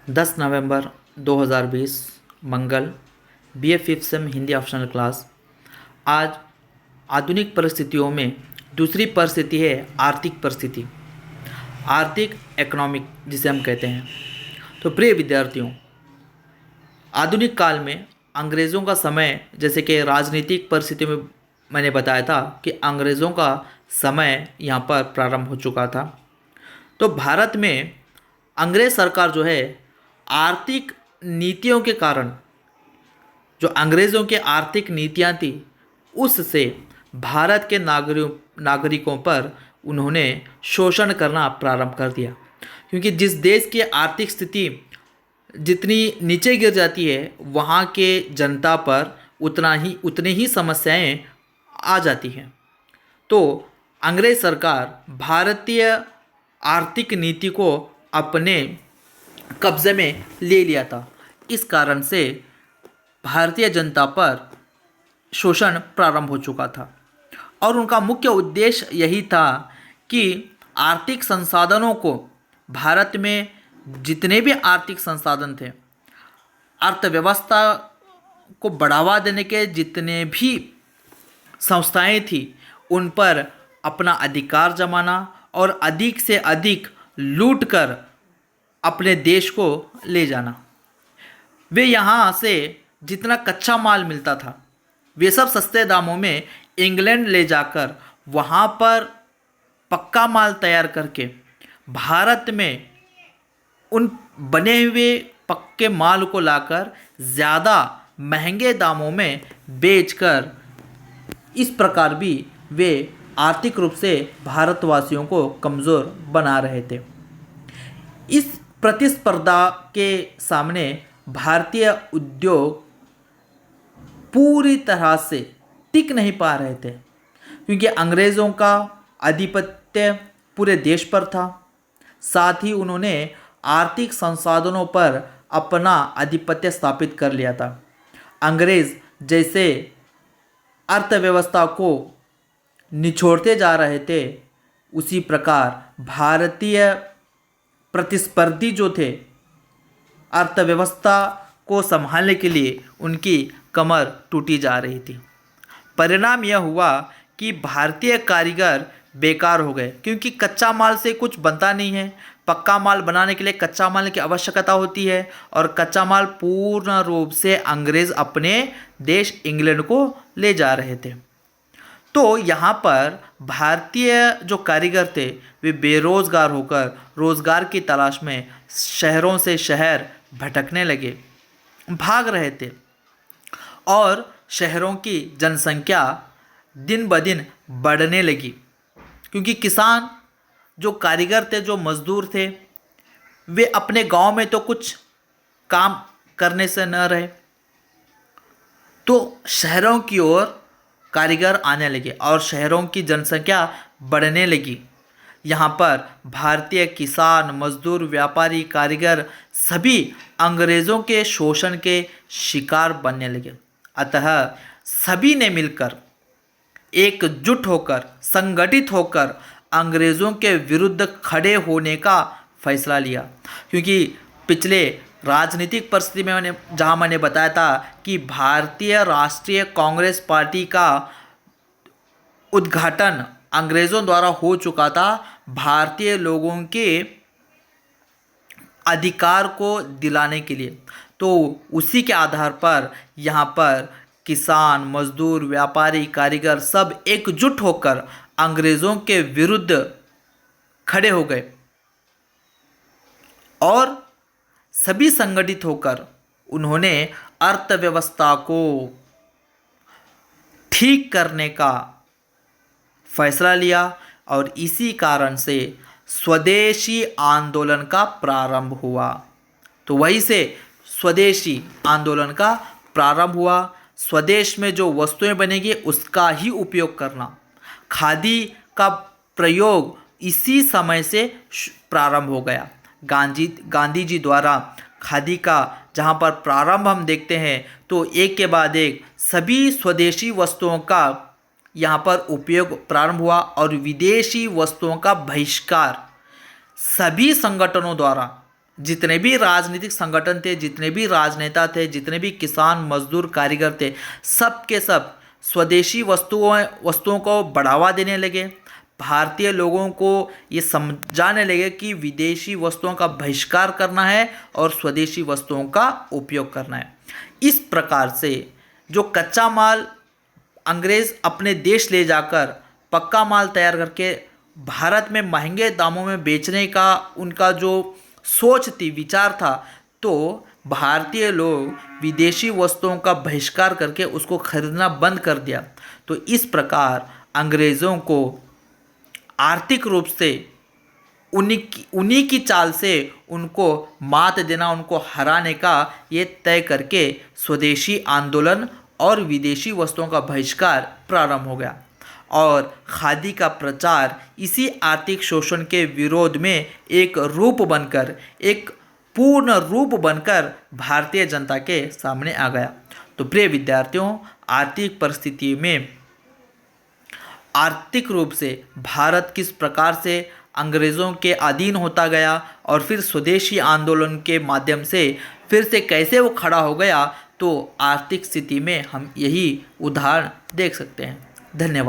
10 नवंबर 2020 मंगल BA fifth sem Hindi optional class. आज आधुनिक परिस्थितियों में दूसरी परिस्थिति है आर्थिक परिस्थिति, आर्थिक इकोनॉमिक जिसे हम कहते हैं। तो प्रिय विद्यार्थियों, आधुनिक काल में अंग्रेज़ों का समय, जैसे कि राजनीतिक परिस्थितियों में मैंने बताया था कि अंग्रेज़ों का समय यहाँ पर प्रारंभ हो चुका था। तो भारत में अंग्रेज़ सरकार जो है आर्थिक नीतियों के कारण, जो अंग्रेज़ों की आर्थिक नीतियाँ थी, उससे भारत के नागरिकों पर उन्होंने शोषण करना प्रारंभ कर दिया। क्योंकि जिस देश की आर्थिक स्थिति जितनी नीचे गिर जाती है, वहाँ के जनता पर उतनी ही समस्याएं आ जाती हैं। तो अंग्रेज़ सरकार भारतीय आर्थिक नीति को अपने कब्जे में ले लिया था। इस कारण से भारतीय जनता पर शोषण प्रारंभ हो चुका था और उनका मुख्य उद्देश्य यही था कि आर्थिक संसाधनों को, भारत में जितने भी आर्थिक संसाधन थे, अर्थव्यवस्था को बढ़ावा देने के जितने भी संस्थाएं थी, उन पर अपना अधिकार जमाना और अधिक से अधिक लूट कर अपने देश को ले जाना। वे यहाँ से जितना कच्चा माल मिलता था, वे सब सस्ते दामों में इंग्लैंड ले जाकर वहाँ पर पक्का माल तैयार करके भारत में उन बने हुए पक्के माल को लाकर ज़्यादा महंगे दामों में बेचकर इस प्रकार भी वे आर्थिक रूप से भारतवासियों को कमज़ोर बना रहे थे। इस प्रतिस्पर्धा के सामने भारतीय उद्योग पूरी तरह से टिक नहीं पा रहे थे, क्योंकि अंग्रेज़ों का आधिपत्य पूरे देश पर था। साथ ही उन्होंने आर्थिक संसाधनों पर अपना आधिपत्य स्थापित कर लिया था। अंग्रेज़ जैसे अर्थव्यवस्था को निचोड़ते जा रहे थे, उसी प्रकार भारतीय प्रतिस्पर्धी जो थे, अर्थव्यवस्था को संभालने के लिए उनकी कमर टूटी जा रही थी। परिणाम यह हुआ कि भारतीय कारीगर बेकार हो गए, क्योंकि कच्चा माल से कुछ बनता नहीं है। पक्का माल बनाने के लिए कच्चा माल की आवश्यकता होती है और कच्चा माल पूर्ण रूप से अंग्रेज़ अपने देश इंग्लैंड को ले जा रहे थे। तो यहाँ पर भारतीय जो कारीगर थे, वे बेरोज़गार होकर रोज़गार की तलाश में शहरों से शहर भटकने लगे, भाग रहे थे और शहरों की जनसंख्या दिन ब दिन बढ़ने लगी, क्योंकि किसान, जो कारीगर थे, जो मज़दूर थे, वे अपने गांव में तो कुछ काम करने से न रहे, तो शहरों की ओर कारीगर आने लगे और शहरों की जनसंख्या बढ़ने लगी। यहाँ पर भारतीय किसान, मजदूर, व्यापारी, कारीगर सभी अंग्रेज़ों के शोषण के शिकार बनने लगे। अतः सभी ने मिलकर एकजुट होकर, संगठित होकर अंग्रेज़ों के विरुद्ध खड़े होने का फैसला लिया। क्योंकि पिछले राजनीतिक परिस्थिति में मैंने बताया था कि भारतीय राष्ट्रीय कांग्रेस पार्टी का उद्घाटन अंग्रेज़ों द्वारा हो चुका था, भारतीय लोगों के अधिकार को दिलाने के लिए। तो उसी के आधार पर यहाँ पर किसान, मजदूर, व्यापारी, कारीगर सब एकजुट होकर अंग्रेज़ों के विरुद्ध खड़े हो गए और सभी संगठित होकर उन्होंने अर्थव्यवस्था को ठीक करने का फैसला लिया और इसी कारण से स्वदेशी आंदोलन का प्रारंभ हुआ। तो वहीं से स्वदेशी आंदोलन का प्रारंभ हुआ। स्वदेश में जो वस्तुएं बनेगी उसका ही उपयोग करना, खादी का प्रयोग इसी समय से प्रारंभ हो गया। गांधी जी द्वारा खादी का जहाँ पर प्रारंभ हम देखते हैं, तो एक के बाद एक सभी स्वदेशी वस्तुओं का यहाँ पर उपयोग प्रारंभ हुआ और विदेशी वस्तुओं का बहिष्कार सभी संगठनों द्वारा, जितने भी राजनीतिक संगठन थे, जितने भी राजनेता थे, जितने भी किसान, मजदूर, कारीगर थे, सब के सब स्वदेशी वस्तुओं को बढ़ावा देने लगे। भारतीय लोगों को ये समझाने लगे कि विदेशी वस्तुओं का बहिष्कार करना है और स्वदेशी वस्तुओं का उपयोग करना है। इस प्रकार से जो कच्चा माल अंग्रेज़ अपने देश ले जाकर पक्का माल तैयार करके भारत में महंगे दामों में बेचने का उनका जो सोच थी, विचार था, तो भारतीय लोग विदेशी वस्तुओं का बहिष्कार करके उसको खरीदना बंद कर दिया। तो इस प्रकार अंग्रेज़ों को आर्थिक रूप से उन्हीं की चाल से उनको मात देना, उनको हराने का ये तय करके स्वदेशी आंदोलन और विदेशी वस्तुओं का बहिष्कार प्रारंभ हो गया और खादी का प्रचार इसी आर्थिक शोषण के विरोध में एक पूर्ण रूप बनकर भारतीय जनता के सामने आ गया। तो प्रिय विद्यार्थियों, आर्थिक परिस्थिति में आर्थिक रूप से भारत किस प्रकार से अंग्रेज़ों के अधीन होता गया और फिर स्वदेशी आंदोलन के माध्यम से फिर से कैसे वो खड़ा हो गया, तो आर्थिक स्थिति में हम यही उदाहरण देख सकते हैं। धन्यवाद।